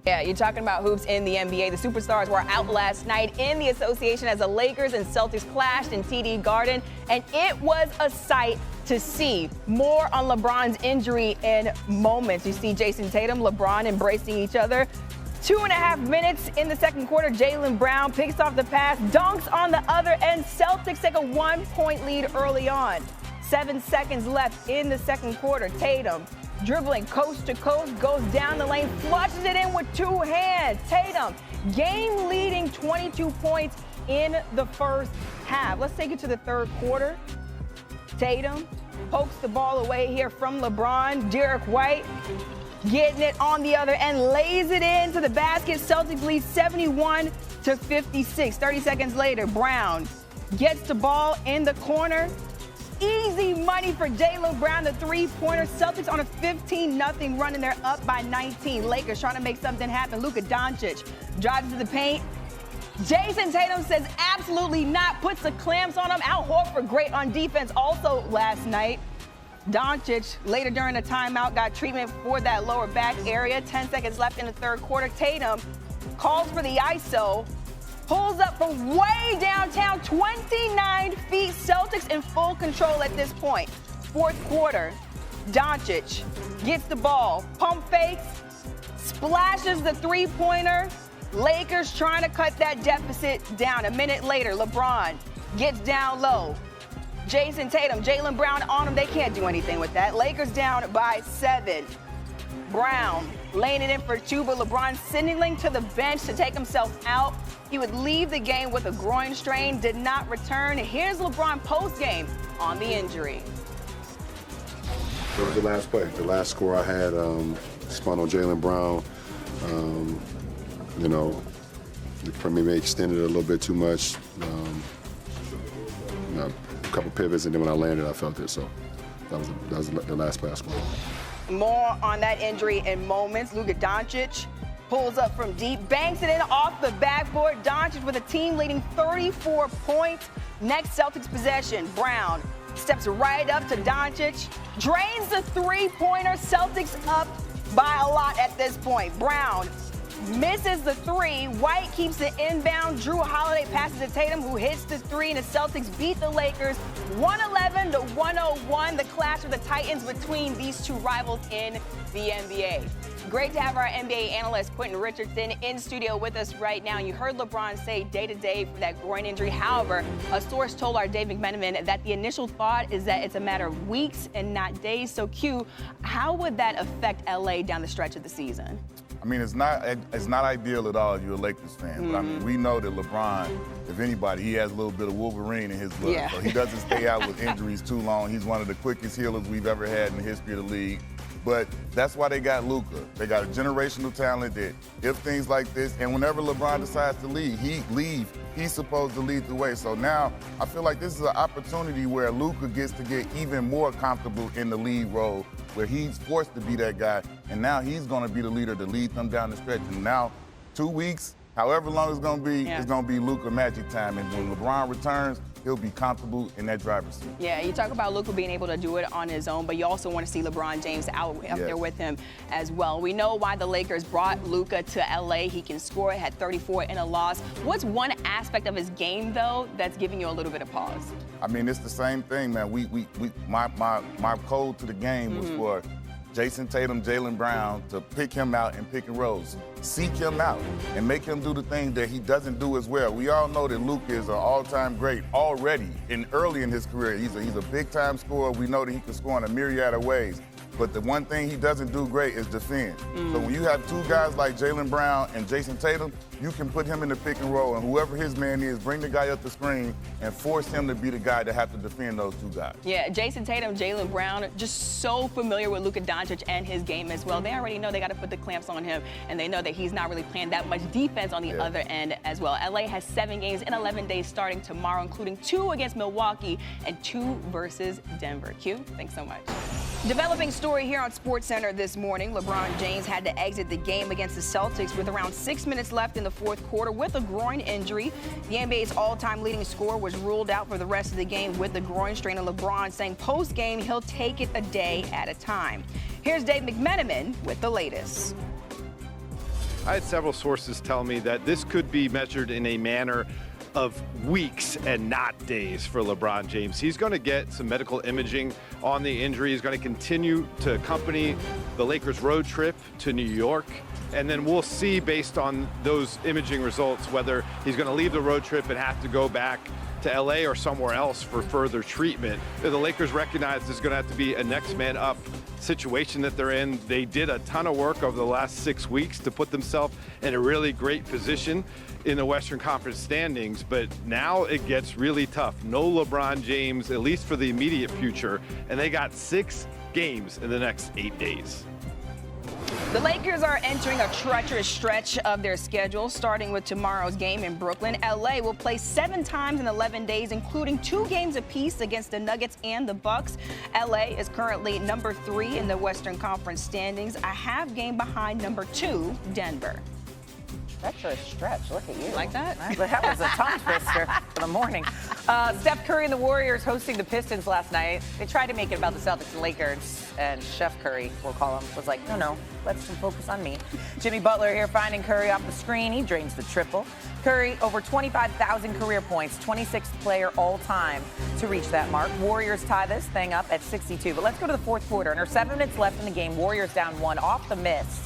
Yeah, you're talking about hoops in the NBA. The superstars were out last night in the association as the Lakers and Celtics clashed in TD Garden, and it was a sight to see. More on LeBron's injury in moments. You see Jason Tatum, LeBron embracing each other. 2.5 minutes in the second quarter, Jaylen Brown picks off the pass, dunks on the other end. Celtics take a 1-point lead early on. 7 seconds left in the second quarter. Tatum dribbling coast to coast, goes down the lane, flushes it in with 2 hands. Tatum, game-leading 22 points in the first half. Let's take it to the third quarter. Tatum pokes the ball away here from LeBron. Derek White getting it on the other end, lays it into the basket. Celtics lead 71-56. 30 seconds later, Brown gets the ball in the corner. Easy money for Jaylen Brown, the three-pointer. Celtics on a 15-0 run, and they're up by 19. Lakers trying to make something happen. Luka Doncic drives to the paint. Jason Tatum says absolutely not, puts the clamps on him. Al Horford great on defense also last night. Doncic, later during the timeout, got treatment for that lower back area. 10 seconds left in the third quarter. Tatum calls for the ISO. Pulls up from way downtown, 29 feet. Celtics in full control at this point. Fourth quarter, Doncic gets the ball, pump fakes, splashes the three-pointer. Lakers trying to cut that deficit down. A minute later, LeBron gets down low. Jason Tatum, Jaylen Brown on him. They can't do anything with that. Lakers down by 7. Brown laying it in for 2, but LeBron signaling to the bench to take himself out. He would leave the game with a groin strain, did not return. Here's LeBron post-game on the injury. It was the last play. The last score I had spun on Jaylen Brown. You know, maybe extended it a little bit too much. You know, a couple pivots, and then when I landed, I felt it. So that was the last play I spun. More on that injury in moments. Luka Doncic pulls up from deep, banks it in off the backboard. Doncic with a team-leading 34 points. Next Celtics possession, Brown steps right up to Doncic, drains the three-pointer. Celtics up by a lot at this point. Brown misses the 3. White keeps the inbound. Drew Holiday passes to Tatum, who hits the 3, and the Celtics beat the Lakers 111-101. The clash of the Titans between these two rivals in the NBA. Great to have our NBA analyst Quentin Richardson in studio with us right now. You heard LeBron say day-to-day for that groin injury. However, a source told our Dave McMenamin that the initial thought is that it's a matter of weeks and not days. So, Q, how would that affect LA down the stretch of the season? I mean, it's not ideal at all if you're a Lakers fan. Mm-hmm. But I mean, we know that LeBron, if anybody, he has a little bit of Wolverine in his blood. Yeah. So he doesn't stay out with injuries too long. He's one of the quickest healers we've ever had in the history of the league. But that's why they got Luka. They got a generational talent that if things like this, and whenever LeBron decides to leave, he's supposed to lead the way. So now I feel like this is an opportunity where Luka gets to get even more comfortable in the lead role, where he's forced to be that guy, and now he's going to be the leader to lead them down the stretch. And now 2 weeks, however long it's going to be, it's going to be Luka magic time. And when LeBron returns, he'll be comfortable in that driver's seat. Yeah, you talk about Luka being able to do it on his own, but you also want to see LeBron James out up there with him as well. We know why the Lakers brought Luka to LA. He can score, had 34 in a loss. What's one aspect of his game, though, that's giving you a little bit of pause? I mean, it's the same thing, man. My code to the game was for Jason Tatum, Jaylen Brown to pick him out and pick and rolls. Seek him out and make him do the things that he doesn't do as well. We all know that Luka is an all-time great already early in his career. He's a big-time scorer. We know that he can score in a myriad of ways. But the one thing he doesn't do great is defend. So when you have two guys like Jaylen Brown and Jason Tatum, you can put him in the pick and roll, and whoever his man is, bring the guy up the screen and force him to be the guy to have to defend those two guys. Yeah, Jason Tatum, Jaylen Brown, just so familiar with Luka Doncic and his game as well. They already know they got to put the clamps on him, and they know that he's not really playing that much defense on the other end as well. LA has 7 games in 11 days starting tomorrow, including 2 against Milwaukee and 2 versus Denver. Q, thanks so much. Developing story here on Sportscenter this morning. LeBron James had to exit the game against the Celtics with around 6 minutes left in the fourth quarter with a groin injury. The NBA's all-time leading scorer was ruled out for the rest of the game with the groin strain, and LeBron saying post-game he'll take it a day at a time. Here's Dave McMenamin with the latest. I had several sources tell me that this could be measured in a manner of weeks and not days for LeBron James. He's going to get some medical imaging on the injury. He's going to continue to accompany the Lakers road trip to New York. And then we'll see, based on those imaging results, whether he's going to leave the road trip and have to go back to LA or somewhere else for further treatment. The Lakers recognize there's going to have to be a next man up situation that they're in. They did a ton of work over the last 6 weeks to put themselves in a really great position in the Western Conference standings, but now it gets really tough. No LeBron James, at least for the immediate future, and they got 6 games in the next 8 days. The Lakers are entering a treacherous stretch of their schedule, starting with tomorrow's game in Brooklyn. LA will play 7 times in 11 days, including 2 games apiece against the Nuggets and the Bucks. LA is currently number 3 in the Western Conference standings, a half game behind number 2, Denver. Treacherous stretch. Look at you. Like that? That was a tongue twister for the morning. Steph Curry and the Warriors hosting the Pistons last night. They tried to make it about the Celtics and Lakers, and Chef Curry, we'll call him, was like, no, let's focus on me. Jimmy Butler here finding Curry off the screen. He drains the triple. Curry, over 25,000 career points, 26th player all time to reach that mark. Warriors tie this thing up at 62. But let's go to the fourth quarter. Under 7 minutes left in the game, Warriors down 1 off the miss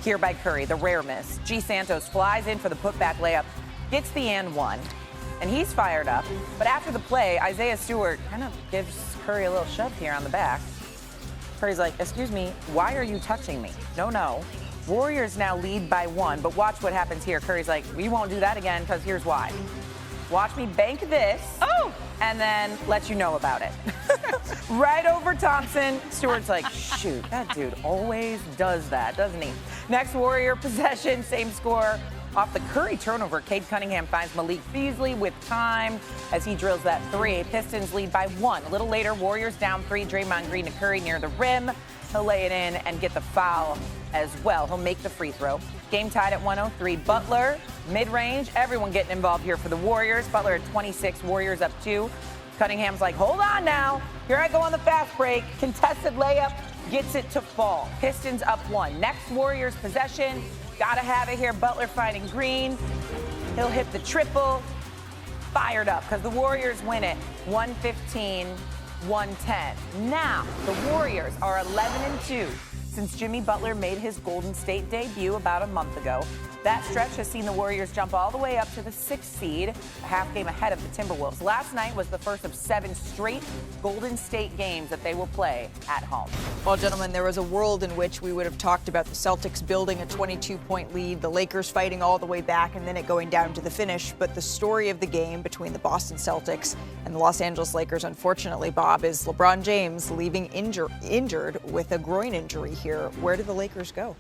here by Curry, the rare miss. G. Santos flies in for the putback layup, gets the and one, and he's fired up. But after the play, Isaiah Stewart kind of gives Curry a little shove here on the back. Curry's like, excuse me, why are you touching me? No. Warriors now lead by 1, but watch what happens here. Curry's like, we won't do that again, because here's why. Watch me bank this, and then let you know about it. Right over Thompson. Stewart's like, shoot, that dude always does that, doesn't he? Next Warrior possession, same score. Off the Curry turnover, Cade Cunningham finds Malik Beasley with time as he drills that 3. Pistons lead by 1. A little later, Warriors down 3. Draymond Green to Curry near the rim. He'll lay it in and get the foul as well. He'll make the free throw. Game tied at 103. Butler, mid-range. Everyone getting involved here for the Warriors. Butler at 26. Warriors up 2. Cunningham's like, hold on now. Here I go on the fast break. Contested layup. Gets it to fall. Pistons up 1. Next Warriors possession. Gotta have it here. Butler finding Green. He'll hit the triple. Fired up because the Warriors win it 115-110. Now, the Warriors are 11-2 since Jimmy Butler made his Golden State debut about a month ago. That stretch has seen the Warriors jump all the way up to the 6th seed, a half game ahead of the Timberwolves. Last night was the first of 7 straight Golden State games that they will play at home. Well, gentlemen, there was a world in which we would have talked about the Celtics building a 22-point lead, the Lakers fighting all the way back, and then it going down to the finish. But the story of the game between the Boston Celtics and the Los Angeles Lakers, unfortunately, Bob, is LeBron James leaving injured with a groin injury here. Where do the Lakers go?